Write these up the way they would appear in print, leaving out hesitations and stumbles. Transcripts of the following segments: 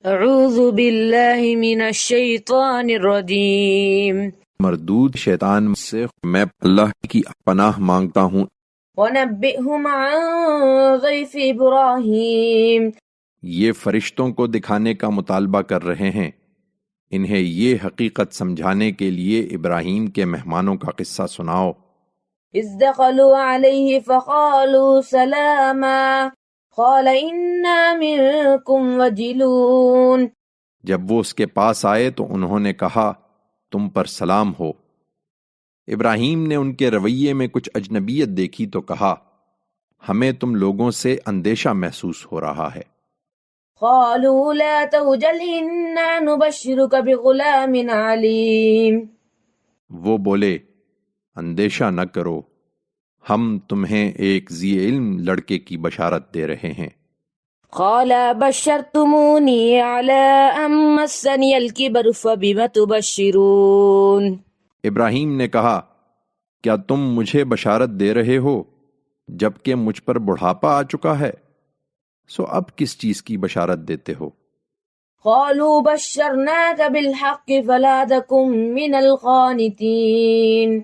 اعوذ باللہ من الشیطان الرجیم مردود شیطان سے میں اللہ کی پناہ مانگتا ہوں۔ وَنَبِّئْهُمْ عَنْ ضَيْفِ إِبْرَاهِيمَ یہ فرشتوں کو دکھانے کا مطالبہ کر رہے ہیں، انہیں یہ حقیقت سمجھانے کے لیے ابراہیم کے مہمانوں کا قصہ سناؤ۔ إِذْ دَخَلُوا عَلَيْهِ فَقَالُوا سَلَامًا قَالَ إِنَّا مِنْكُمْ وَجِلُونَ جب وہ اس کے پاس آئے تو انہوں نے کہا تم پر سلام ہو۔ ابراہیم نے ان کے رویے میں کچھ اجنبیت دیکھی تو کہا ہمیں تم لوگوں سے اندیشہ محسوس ہو رہا ہے۔ قَالُوا لَا تَوْجَلْ إِنَّا نُبَشِّرُكَ بِغُلَامٍ عَلِيمٍ وہ بولے اندیشہ نہ کرو، ہم تمہیں ایک ذی علم لڑکے کی بشارت دے رہے ہیں۔ قال بشرتمونی علی ان مسنی الکبر فبم تبشرون ابراہیم نے کہا کیا تم مجھے بشارت دے رہے ہو جبکہ مجھ پر بڑھاپا آ چکا ہے، سو اب کس چیز کی بشارت دیتے ہو؟ قالوا بشرناک بالحق فلا تکن من القانتین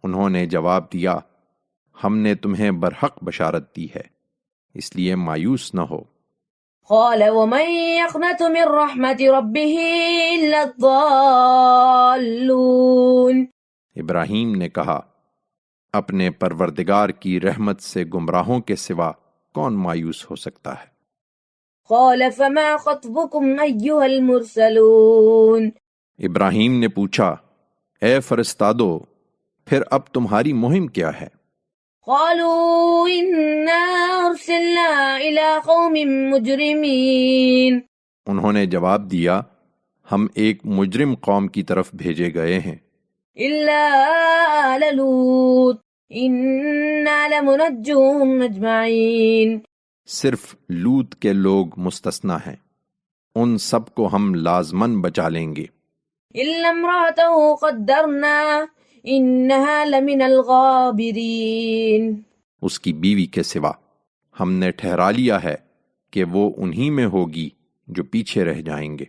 انہوں نے جواب دیا ہم نے تمہیں برحق بشارت دی ہے، اس لیے مایوس نہ ہو۔ قال ومن يقنط من رحمت ربه الا الضالون ابراہیم نے کہا اپنے پروردگار کی رحمت سے گمراہوں کے سوا کون مایوس ہو سکتا ہے؟ قال فما خطبكم ايها المرسلون ابراہیم نے پوچھا اے فرستادو پھر اب تمہاری مہم کیا ہے؟ قالوا إنا أرسلنا إلى قوم مجرمين انہوں نے جواب دیا ہم ایک مجرم قوم کی طرف بھیجے گئے ہیں۔ إلا آل لوط إنا لمنجوهم أجمعين صرف لوط کے لوگ مستثنی ہیں، ان سب کو ہم لازماً بچا لیں گے۔ إلا امرأته قدرنا إنها لمن الغابرين اس کی بیوی کے سوا ہم نے ٹھہرا لیا ہے کہ وہ انہی میں ہوگی جو پیچھے رہ جائیں گے۔